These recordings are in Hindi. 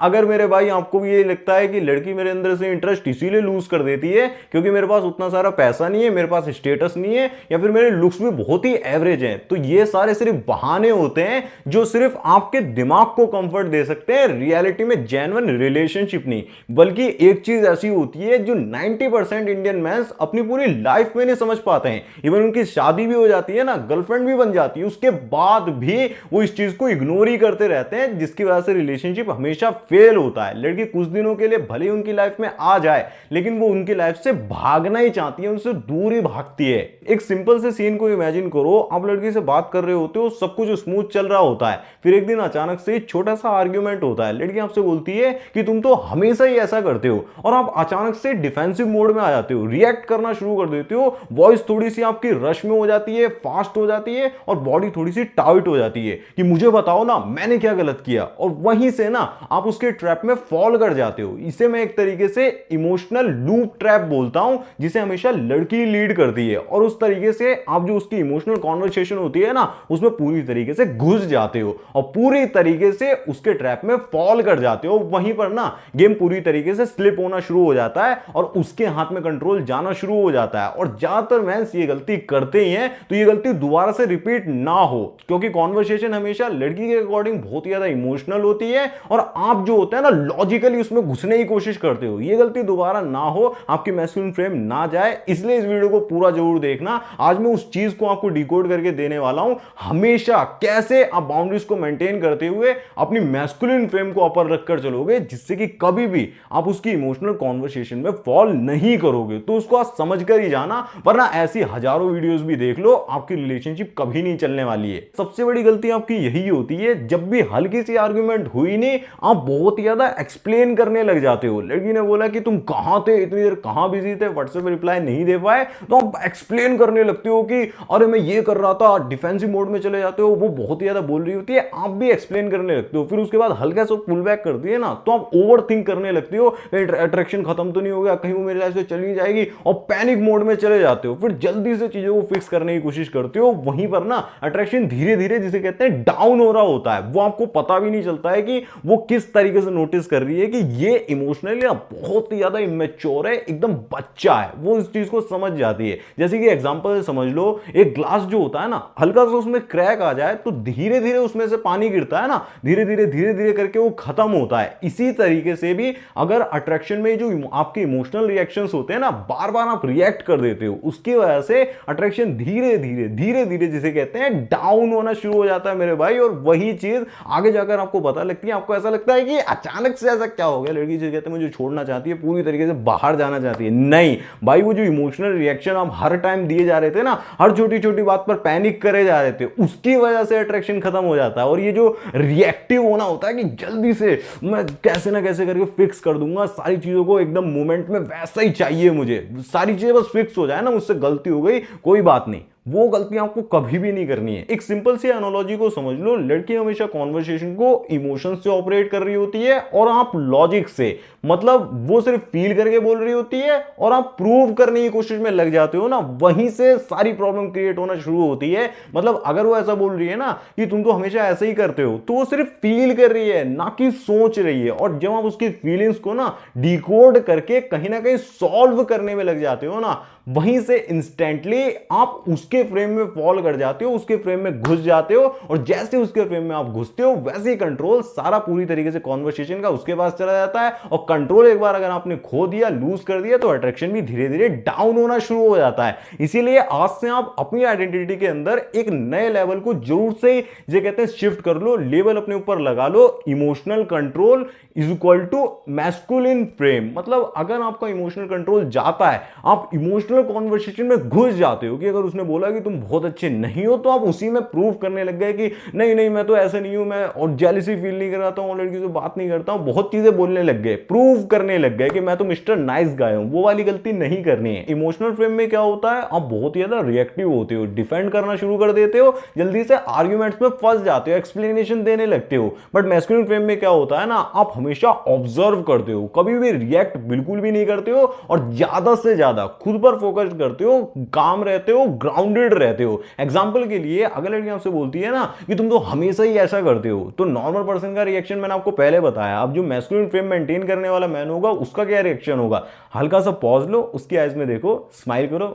अगर मेरे भाई आपको भी ये लगता है कि लड़की मेरे अंदर से इंटरेस्ट इसीलिए लूज कर देती है क्योंकि मेरे पास उतना सारा पैसा नहीं है, मेरे पास स्टेटस नहीं है, या फिर मेरे लुक्स भी बहुत ही एवरेज हैं, तो ये सारे सिर्फ बहाने होते हैं जो सिर्फ आपके दिमाग को कंफर्ट दे सकते हैं, रियलिटी में जेन्युइन रिलेशनशिप नहीं। बल्कि एक चीज ऐसी होती है जो 90% इंडियन मेंस अपनी पूरी लाइफ में नहीं समझ पाते हैं। इवन उनकी शादी भी हो जाती है ना, गर्लफ्रेंड भी बन जाती है, उसके बाद भी वो इस चीज को इग्नोर ही करते रहते हैं, जिसकी वजह से रिलेशनशिप हमेशा फेल होता है। लड़की कुछ दिनों के लिए भले ही उनकी लाइफ में आ जाए, लेकिन वो उनकी लाइफ से भागना ही चाहती है, उनसे दूर ही भागती है। एक सिंपल से सीन को इमेजिन करो, आप लड़की से बात कर रहे होते हो, सब कुछ स्मूथ चल रहा होता है, फिर एक दिन अचानक से छोटा सा आर्ग्यूमेंट होता है। लड़की आपसे बोलती है कि तुम तो हमेशा ही ऐसा करते हो, और आप अचानक से डिफेंसिव मोड में आ जाते हो, रिएक्ट करना शुरू कर देते हो, वॉइस थोड़ी सी आपकी रश में हो जाती है, फास्ट हो जाती है, और बॉडी थोड़ी सी टाइट हो जाती है कि मुझे बताओ ना मैंने क्या गलत किया। और वहीं से ना आप उसके ट्रैप में फॉल कर जाते हो। इसे मैं एक तरीके से इमोशनल लूप ट्रैप बोलता हूं, जिसे हमेशा लड़की लीड करती है, और उस तरीके से आप जो उसकी इमोशनल कॉन्वर्सेशन होती है ना, उसमें पूरी तरीके से घुस जाते हो और पूरी तरीके से उसके ट्रैप में फॉल कर जाते हो। वहीं पर ना गेम पूरी तरीके से स्लिप होना शुरू हो जाता है और उसके हाथ में कंट्रोल जाना शुरू हो जाता है। और ज्यादातर मैंस ये गलती करते ही हैं, तो ये गलती दोबारा से रिपीट ना हो, क्योंकि कॉन्वर्सेशन हमेशा लड़की के अकॉर्डिंग बहुत ही ज्यादा इमोशनल होती है और आप जो होता है ना लॉजिकली उसमें घुसने की कोशिश करते हो। ये गलती दोबारा ना हो, आपकी मैस्कुलिन फ्रेम ना जाए, इसलिए इस वीडियो को पूरा जरूर देखना। आज मैं उस चीज को आपको डिकोड करके देने वाला हूं, हमेशा कैसे आप बाउंड्रीज को मेंटेन करते हुए अपनी मैस्कुलिन फ्रेम को अपर रखकर चलोगे, जिससे कि कभी भी आप उसकी इमोशनल कॉन्वर्सेशन में फॉल नहीं करोगे। तो उसको आप समझ कर ही जाना, वरना ऐसी हजारों वीडियोस भी देख लो, आपकी रिलेशनशिप कभी नहीं चलने वाली है। सबसे बड़ी गलती आपकी यही होती है, जब भी हल्की सी आर्ग्यूमेंट हुई नहीं, आप बहुत ज्यादा एक्सप्लेन करने लग जाते हो। लड़की ने बोला कि तुम कहां थे, इतनी देर कहां बिजी थे, व्हाट्सएप रिप्लाई नहीं दे पाए, तो आप एक्सप्लेन करने लगते हो कि अरे मैं ये कर रहा था, डिफेंसिव मोड में चले जाते हो। वो बहुत ज्यादा बोल रही होती है, आप भी एक्सप्लेन करने लगते हो। फिर उसके बाद हल्का सा पुल बैक करती है ना, तो आप ओवर थिंक करने लगते हो, अट्रैक्शन खत्म तो नहीं हो गया, कहीं वो मेरे लाइफ से चली जाएगी, और पैनिक मोड में चले जाते हो। फिर जल्दी से चीजों को फिक्स करने की कोशिश करते हो। वहीं पर ना अट्रैक्शन धीरे धीरे, जिसे कहते हैं डाउन हो रहा होता है, वो आपको पता भी नहीं चलता है कि वो किस तरीके से नोटिस कर रही है कि ये इमोशनली बहुत ही ज्यादा इमेच्योर है, एकदम बच्चा है। वो इस चीज को समझ जाती है। जैसे कि एग्जांपल से समझ लो, एक ग्लास जो होता है ना, हल्का सा उसमें क्रैक आ जाए तो धीरे धीरे उसमें से पानी गिरता है ना, धीरे धीरे करके वो खत्म होता है। इसी तरीके से भी अगर अट्रैक्शन में जो आपके इमोशनल रिएक्शंस होते हैं ना, बार बार आप रिएक्ट कर देते हो, उसकी वजह से अट्रैक्शन धीरे धीरे जिसे कहते हैं डाउन होना शुरू हो जाता है मेरे भाई। और वही चीज आगे जाकर आपको पता लगती है, आपको ऐसा लगता है कि अचानक से ऐसा क्या हो गया, लड़की जो कहते हैं मुझे छोड़ना चाहती है, पूरी तरीके से बाहर जाना चाहती है। नहीं भाई, वो जो इमोशनल रिएक्शन आप हर टाइम दिए जा रहे थे ना, हर छोटी छोटी बात पर पैनिक करे जा रहे थे, उसकी वजह से अट्रैक्शन खत्म हो जाता है। और ये जो रिएक्टिव होना होता है कि जल्दी से मैं कैसे ना कैसे करके फिक्स कर दूंगा सारी चीजों को, एकदम मोमेंट में वैसा ही चाहिए मुझे, सारी चीजें बस फिक्स हो जाए ना, मुझसे गलती हो गई कोई बात नहीं, वो गलती आपको कभी भी नहीं करनी है। एक सिंपल सी एनालॉजी को समझ लो, लड़की हमेशा कॉन्वर्सेशन को इमोशन से ऑपरेट कर रही होती है और आप लॉजिक से, मतलब वो सिर्फ फील करके बोल रही होती है और आप प्रूव करने की कोशिश में लग जाते हो ना, वहीं से सारी प्रॉब्लम क्रिएट होना शुरू होती है। मतलब अगर वो ऐसा बोल रही है ना कि तुम तो हमेशा ऐसे ही करते हो, तो वो सिर्फ फील कर रही है, ना कि सोच रही है। और जब आप उसकी फीलिंग्स को ना डिकोड करके कहीं ना कहीं सॉल्व करने में लग जाते हो ना, वहीं से इंस्टेंटली आप उसके फ्रेम में फॉल कर जाते हो, उसके फ्रेम में घुस जाते हो। और जैसे उसके फ्रेम में आप घुसते हो, वैसे ही कंट्रोल सारा पूरी तरीके से कॉन्वर्सेशन का उसके पास चला जाता है। और कंट्रोल एक बार अगर आपने खो दिया, लूज कर दिया, तो अट्रैक्शन भी धीरे धीरे डाउन होना शुरू हो जाता है। इसीलिए आज से आप अपनी आइडेंटिटी के अंदर एक नए लेवल को जरूर से जो कहते हैं शिफ्ट कर लो, लेवल अपने ऊपर लगा लो। Emotional control is equal to masculine frame. मतलब अगर आपका इमोशनल कंट्रोल जाता है, आप इमोशनल कॉन्वर्सेशन में घुस जाते हो कि अगर उसने बोला कि तुम बहुत अच्छे नहीं हो, तो आप उसी में प्रूव करने लग गए कि नहीं नहीं मैं तो ऐसे नहीं हूं, मैं और जेलसी फील नहीं कराता हूं, लड़की से बात नहीं करता हूं, बहुत चीजें बोलने लग गए, प्रूव करने लग गए कि मैं तो मिस्टर नाइस गाय हूं। वो वाली गलती नहीं करनी है। इमोशनल फ्रेम में क्या होता है, आप बहुत ज्यादा रिएक्टिव होते हो, डिफेंड करना शुरू कर देते हो, जल्दी से आर्ग्यूमेंट्स में फंस जाते हो, एक्सप्लेनेशन देने लगते हो। बट मैस्कुलिन फ्रेम में क्या होता है ना, आप हमेशा ऑब्जर्व करते हो, कभी भी रिएक्ट बिल्कुल भी नहीं करते हो और ज्यादा से ज्यादा खुद पर फोकस्ड करते हो, काम रहते हो, ग्राउंडेड रहते हो। एग्जाम्पल के लिए अगर लड़की आपसे बोलती है ना कि तुम तो हमेशा ही ऐसा करते हो, तो नॉर्मल पर्सन का रिएक्शन मैंने आपको पहले बताया। अब जो मैस्कुलिन फ्रेम मेंटेन करने वाला मैन होगा उसका क्या रिएक्शन होगा? हल्का सा पॉज लो, उसकी आईज में देखो, स्माइल करो,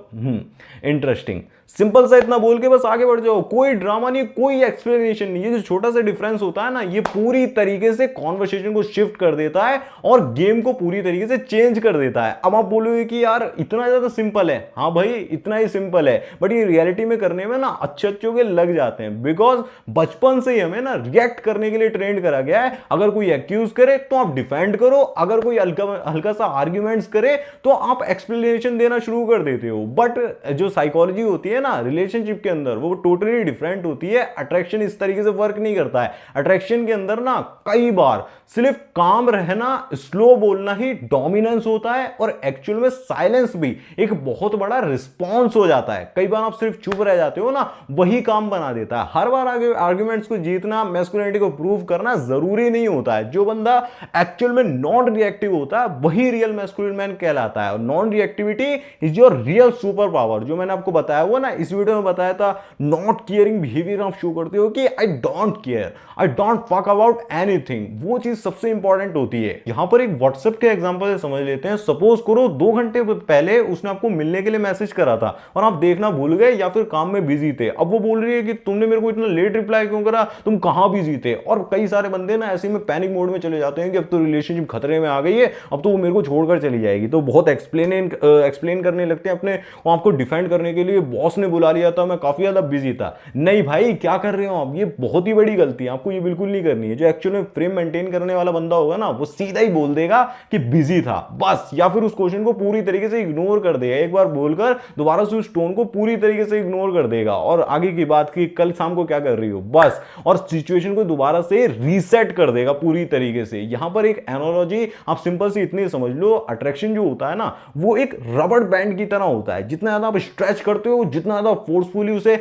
इंटरेस्टिंग, सिंपल सा इतना बोल के बस आगे बढ़ जाओ। कोई ड्रामा नहीं, कोई एक्सप्लेनेशन नहीं। ये जो छोटा सा डिफरेंस होता है ना, ये पूरी तरीके से कॉन्वर्सेशन को शिफ्ट कर देता है और गेम को पूरी तरीके से चेंज कर देता है। अब आप बोलोगे कि यार इतना ज्यादा सिंपल है। हाँ भाई, इतना ही सिंपल है, बट ये रियलिटी में करने में ना अच्छे के लग जाते हैं। बिकॉज बचपन से ही हमें ना रिएक्ट करने के लिए ट्रेंड करा गया है। अगर कोई एक्यूज करे तो आप डिफेंड करो, अगर कोई हल्का सा आर्ग्यूमेंट्स करे तो आप एक्सप्लेनेशन देना शुरू कर देते हो। बट जो साइकोलॉजी होती है ना रिलेशनशिप के अंदर, वो टोटली डिफरेंट होती है। अट्रैक्शन इस तरीके से वर्क नहीं करता है। अट्रैक्शन के अंदर ना कई बार सिर्फ काम रहना, स्लो बोलना ही डोमिनेंस होता है, और एक्चुअल में साइलेंस भी एक बहुत बड़ा रिस्पॉन्स हो जाता है। कई बार आप सिर्फ चुप रह जाते हो ना, वही काम बना देता है। हर बार आर्ग्यूमेंट्स को जीतना, मैस्कुलिनिटी को प्रूव करना जरूरी नहीं होता है। जो बंदा एक्चुअल में नॉन रिएक्टिव होता है वही रियल मैस्कुलिन मैन कहलाता है। और non reactivity is your real super power. जो मैंने आपको बताया हुआ ना, इस वीडियो में बताया था, नॉट केयरिंग बिहेवियर आप शो करते हो कि I don't care, I don't fuck about anything. वो चीज सबसे इंपॉर्टेंट होती है। यहां पर एक व्हाट्सएप के एग्जांपल से समझ लेते हैं। सपोज करो 2 घंटे पहले उसने आपको मिलने के लिए मैसेज करा था और आप देखना भूल गए या फिर काम में बिजी थे। अब वो बोल रही है कि तुमने मेरे को इतना लेट रिप्लाई क्यों करा, तुम कहां बिजी थे। और कई सारे बंदे ना ऐसे में पैनिक मोड में चले जाते हैं कि अब तो रिलेशनशिप खतरे में आ गई है, अब तो वो मेरे को छोड़कर चली जाएगी। तो बहुत एक्सप्लेन करने लगते हैं अपने, वो आपको डिफेंड करने के लिए, बॉस ने बुला लिया था, मैं काफी ज्यादा बिजी था। नहीं भाई, क्या कर रहे हो आप? ये बहुत ही बड़ी गलती है, आपको ये बिल्कुल नहीं करनी है। जो एक्चुअल में फ्रेम मेंटेन करने वाला बंदा होगा ना, वो सीधा ही बोल देगा कि बिजी था बस, या फिर उस क्वेश्चन को पूरी तरीके से इग्नोर कर देगा। एक बार बोलकर दोबारा से उस टोन को पूरी तरीके से इग्नोर कर देगा और आगे की बात की कल शाम को क्या कर रही हो बस, और सिचुएशन को दोबारा से रीसेट कर देगा पूरी तरीके से। यहां पर एक एनालॉजी आप सिंपल सी इतनी समझ लो, अट्रैक्शन जो होता है ना, वो एक रबड़ बैंड की तरह होता है। जितना ज्यादा आप स्ट्रेच करते हो, जितना ज्यादा फोर्सफुली उसे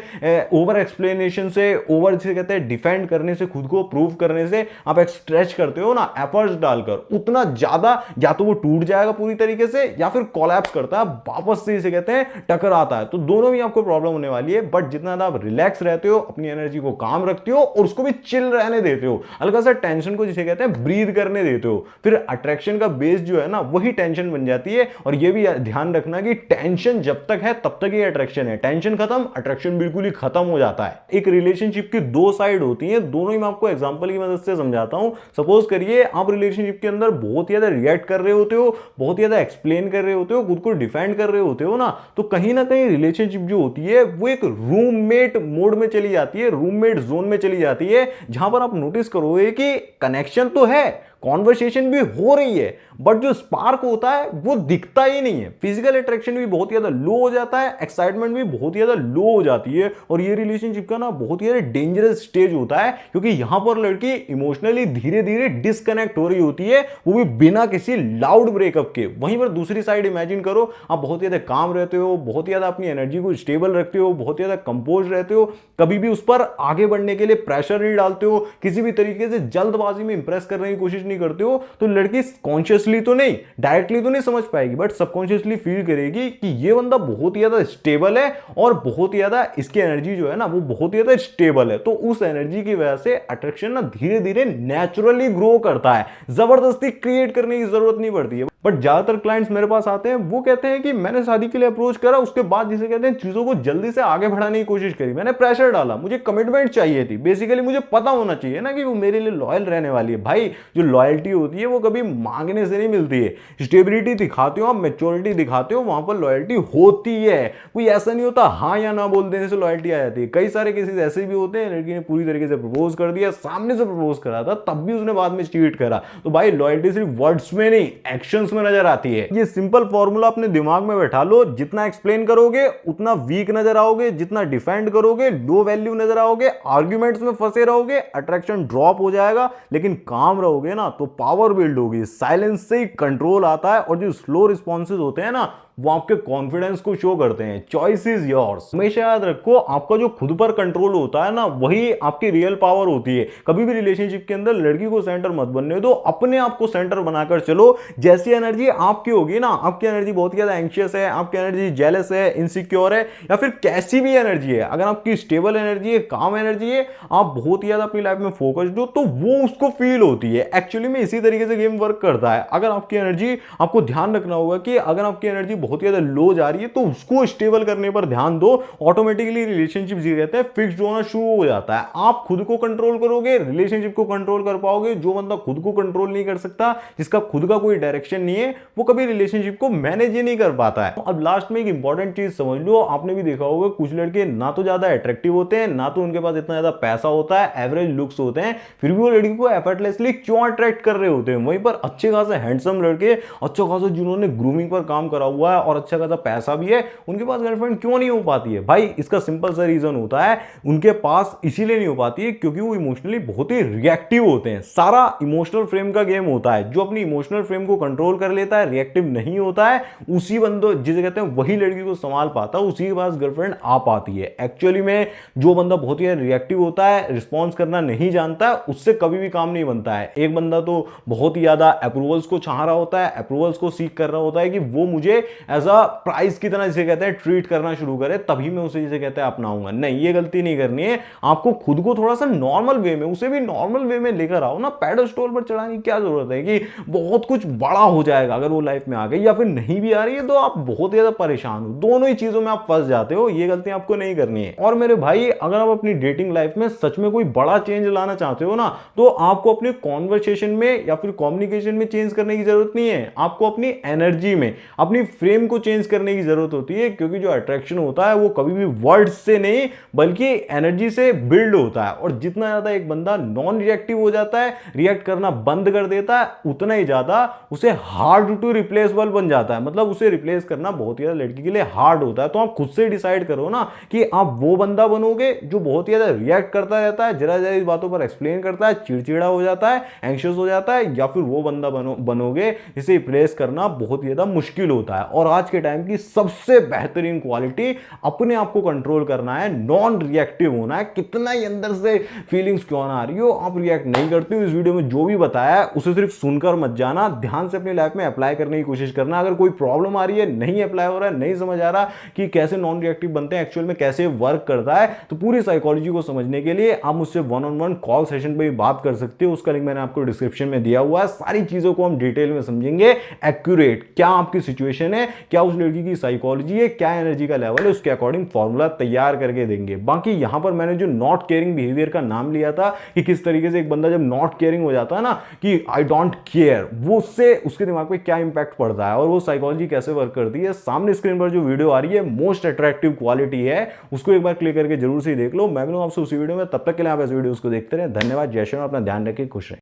ओवर एक्सप्लेनेशन से, ओवर जिसे कहते हैं डिफेंड करने से, खुद को प्रूव करने से आप एक स्ट्रेच करते हो ना, एफर्ट्स डालकर, उतना ज्यादा या तो वो टूट जाएगा पूरी तरीके से या फिर कोलैप्स करता है, वापस से इसे कहते हैं टकराता है। तो दोनों में आपको प्रॉब्लम होने वाली है। बट जितना ज्यादा आप रिलैक्स रहते हो, अपनी एनर्जी को काम रखते हो और उसको भी चिल रहने देते हो, हल्का सा टेंशन को जिसे कहते हैं ब्रीथ करने देते हो, फिर अट्रैक्शन का बेस जो है ना वही टेंशन बन जाती है। और ये भी ध्यान रखना कि टेंशन जब तक है तब तक ही अट्रैक्शन है, टेंशन खत्म, अट्रैक्शन बिल्कुल ही खत्म हो जाता है। एक रिलेशनशिप की 2 साइड होती है, दोनों ही मैं आपको एग्जांपल की मदद से समझाता हूं। सपोज करिए आप रिलेशनशिप के अंदर बहुत ज्यादा रिएक्ट कर रहे होते हो, बहुत ज्यादा एक्सप्लेन कर रहे होते हो, खुद को डिफेंड कर रहे होते हो ना, तो कहीं ना कहीं रिलेशनशिप जो होती है वो एक रूममेट मोड में चली जाती है, रूममेट जोन में चली जाती है, जहां पर आप नोटिस करोगे कि कनेक्शन तो है, कॉन्वर्सेशन भी हो रही है, बट जो स्पार्क होता है वो दिखता ही नहीं है। फिजिकल अट्रैक्शन भी बहुत ज्यादा लो हो जाता है, एक्साइटमेंट भी बहुत ज्यादा लो हो जाती है। और ये रिलेशनशिप का ना बहुत ज्यादा डेंजरस स्टेज होता है, क्योंकि यहां पर लड़की इमोशनली धीरे धीरे डिस्कनेक्ट हो रही होती है, वो भी बिना किसी लाउड ब्रेकअप के। वहीं पर दूसरी साइड इमेजिन करो, आप बहुत ज्यादा काम रहते हो, बहुत ज्यादा अपनी एनर्जी को स्टेबल रखते हो, बहुत ज्यादा कंपोज रहते हो, कभी भी उस पर आगे बढ़ने के लिए प्रेशर नहीं डालते हो, किसी भी तरीके से जल्दबाजी में इंप्रेस करने की कोशिश नहीं करते हो, तो लड़की कॉन्शियसली तो नहीं, डायरेक्टली तो नहीं समझ पाएगी, बट सबकॉन्शियसली फील करेगी कि ये बंदा बहुत ही ज्यादा स्टेबल है और बहुत ही ज्यादा इसकी एनर्जी जो है ना वो बहुत ही ज्यादा स्टेबल है। तो उस एनर्जी की वजह से अट्रैक्शन ना धीरे धीरे नेचुरली ग्रो करता है, जबरदस्ती क्रिएट करने की जरूरत नहीं पड़ती है। बट ज्यादातर क्लाइंट्स मेरे पास आते हैं, वो कहते हैं कि मैंने शादी के लिए अप्रोच करा, उसके बाद जिसे कहते हैं चीजों को जल्दी से आगे बढ़ाने की कोशिश करी, मैंने प्रेशर डाला, मुझे कमिटमेंट चाहिए थी, बेसिकली मुझे पता होना चाहिए ना कि वो मेरे लिए लॉयल रहने वाली है। भाई जो लॉयल्टी होती है वो कभी मांगने से नहीं मिलती है, स्टेबिलिटी दिखाते हो आप, मैच्योरिटी दिखाते हो, वहां पर लॉयल्टी होती है। कोई ऐसा नहीं होता हाँ या ना बोल देने से लॉयल्टी आ जाती है। कई सारे केसेस ऐसे भी होते हैं, लड़की ने पूरी तरीके से प्रपोज कर दिया, सामने से प्रपोज करा था, तब भी उसने बाद में चीट करा। तो भाई लॉयल्टी सिर्फ वर्ड्स में नहीं, एक्शंस में नजर आती है। ये सिंपल फॉर्मूला अपने दिमाग में बैठा लो, जितना एक्सप्लेन करोगे उतना वीक नजर आओगे, जितना डिफेंड करोगे लो वैल्यू नजर आओगे, आर्ग्यूमेंट्स में फंसे रहोगे, अट्रैक्शन ड्रॉप हो जाएगा। लेकिन काम रहोगे ना तो पावर बिल्ड होगी। साइलेंस से ही कंट्रोल आता है, और जो स्लो रिस्पॉन्सेज होते हैं ना वो आपके कॉन्फिडेंस को शो करते हैं। Choice is yours. हमेशा याद रखो, आपका जो खुद पर कंट्रोल होता है ना, वही आपकी रियल पावर होती है। कभी भी रिलेशनशिप के अंदर लड़की को सेंटर मत बनने दो, अपने आप को सेंटर बनाकर चलो। जैसी एनर्जी आपकी होगी ना, आपकी एनर्जी बहुत ज्यादा एंशियस है, आपकी एनर्जी जेलस है, इनसिक्योर है, या फिर कैसी भी एनर्जी है, अगर आपकी स्टेबल एनर्जी है, काम एनर्जी है, आप बहुत ज्यादा अपनी लाइफ में फोकस्ड हो, तो वो उसको फील होती है। एक्चुअली में इसी तरीके से गेम वर्क करता है। अगर आपकी एनर्जी, आपको ध्यान रखना होगा कि अगर आपकी एनर्जी बहुत ज्यादा लो जा रही है तो उसको स्टेबल करने पर ध्यान दो। ऑटोमेटिकली रिलेशनशिप जी रहते हैं फिक्स्ड होना शुरू हो जाता है। आप खुद को कंट्रोल करोगे, रिलेशनशिप को कंट्रोल कर पाओगे। जो बंदा खुद को कंट्रोल नहीं कर सकता, जिसका खुद का कोई डायरेक्शन नहीं है, वो कभी रिलेशनशिप को मैनेज ही नहीं कर पाता है। अब लास्ट में एक इंपॉर्टेंट चीज समझ लो, आपने भी देखा होगा कुछ लड़के ना तो ज्यादा अट्रैक्टिव होते हैं, ना तो उनके पास इतना ज्यादा पैसा होता है, एवरेज लुक्स होते हैं, फिर भी वो लड़की को एफर्टलेसली क्यों अट्रैक्ट कर रहे होते हैं। वहीं पर अच्छे खासे हैंडसम लड़के, अच्छा खासा जिन्होंने ग्रूमिंग पर काम करा हुआ है और अच्छा खासा पैसा भी है, उनके पास गर्लफ्रेंड क्यों नहीं हो पाती है? भाई इसका सिंपल सा रीजन होता है, उनके पास इसीलिए नहीं हो पाती है क्योंकि वो इमोशनली बहुत ही रिएक्टिव होते हैं। सारा इमोशनल फ्रेम का गेम होता है। जो अपनी इमोशनल फ्रेम को कंट्रोल कर लेता है, रिएक्टिव नहीं होता है, उसी बंदो जिसे कहते हैं वही लड़की को संभाल पाता है, उसी के पास गर्लफ्रेंड आ पाती है। एक्चुअली में जो बंदा बहुत ही रिएक्टिव होता है, रिस्पॉन्स करना नहीं जानता, उससे कभी भी काम नहीं बनता है। एक बंदा तो बहुत ही ज्यादा अप्रूवल्स को चाह रहा होता है, अप्रूवल्स को सीख कर रहा होता है कि वो मुझे एज अ प्राइस की तरह जिसे कहते हैं ट्रीट करना शुरू करे, तभी मैं उसे जिसे कहते हैं अपनाऊंगा। नहीं, ये गलती नहीं करनी है। आपको खुद को थोड़ा सा नॉर्मल वे में, उसे भी नॉर्मल वे में लेकर आओ ना। पेडेस्टल पर चढ़ाने की क्या जरूरत है कि बहुत कुछ बड़ा हो जाएगा अगर वो लाइफ में आ गई, या फिर नहीं भी आ रही है तो आप बहुत ज्यादा परेशान हो। दोनों ही चीजों में आप फंस जाते हो। ये गलती आपको नहीं करनी है। और मेरे भाई, अगर आप अपनी डेटिंग लाइफ में सच में कोई बड़ा चेंज लाना चाहते हो ना, तो आपको अपने कॉन्वर्सेशन में या फिर कम्युनिकेशन में चेंज करने की जरूरत नहीं है। आपको अपनी एनर्जी में, अपनी फ्रेम को चेंज करने की जरूरत होती है। क्योंकि जो अट्रैक्शन होता है वो कभी भी वर्ड से नहीं बल्कि एनर्जी से बिल्ड होता है। और जितना ज्यादा एक बंदा नॉन रिएक्टिव हो जाता है, रिएक्ट करना बंद कर देता है, उतना ही ज्यादा उसे हार्ड टू रिप्लेसेबल बन जाता है। मतलब उसे रिप्लेस करना बहुत ज्यादा लड़की के लिए हार्ड होता है। तो आप खुद से डिसाइड करो ना कि आप वो बंदा बनोगे जो बहुत ज्यादा रिएक्ट करता रहता है, जरा जरा इस बातों पर एक्सप्लेन करता है, चिड़चिड़ा हो जाता है, एंग्शियस हो जाता है, या फिर वो बंदा बनोगे जिसे रिप्लेस करना बहुत ज्यादा मुश्किल होता है। और आज के टाइम की सबसे बेहतरीन क्वालिटी अपने आप को कंट्रोल करना है, नॉन रिएक्टिव होना है। कितना ही अंदर से फीलिंग्स क्यों ना आ रही हो, आप रिएक्ट नहीं करते हो। इस वीडियो में जो भी बताया है उसे सिर्फ सुनकर मत जाना, ध्यान से अपनी लाइफ में अप्लाई करने की कोशिश करना। अगर कोई प्रॉब्लम आ रही है, नहीं अप्लाई हो रहा है, नहीं समझ आ रहा कि कैसे नॉन रिएक्टिव बनते हैं, एक्चुअल में कैसे वर्क करता है, तो पूरी साइकोलॉजी को समझने के लिए आप मुझसे वन-ऑन-वन कॉल सेशन पे भी बात कर सकते हो। उसका लिंक मैंने आपको डिस्क्रिप्शन में दिया हुआ है। सारी चीजों को हम डिटेल में समझेंगे, एक्यूरेट क्या आपकी सिचुएशन है, क्या उस लड़की की साइकोलॉजी है, क्या एनर्जी का लेवल है, उसके अकॉर्डिंग फॉर्मूला तैयार करके देंगे। बाकी यहां पर मैंने जो नॉट केयरिंग बिहेवियर का नाम लिया था कि किस तरीके से एक बंदा जब नॉट केयरिंग हो जाता है ना कि आई डोंट केयर, वो उससे उसके दिमाग पे क्या इंपैक्ट पड़ता है और वो साइकोलॉजी कैसे वर्क करती है, सामने स्क्रीन पर जो वीडियो आ रही है मोस्ट अट्रैक्टिव क्वालिटी है, उसको एक बार क्लिक करके जरूर से देख लो। मैं मिलूंगा आपसे उसी वीडियो में, तब तक के लिए आप ऐसे वीडियोस को देखते रहे। धन्यवाद, जय श्री राम, अपना ध्यान रखिए, खुश रहें।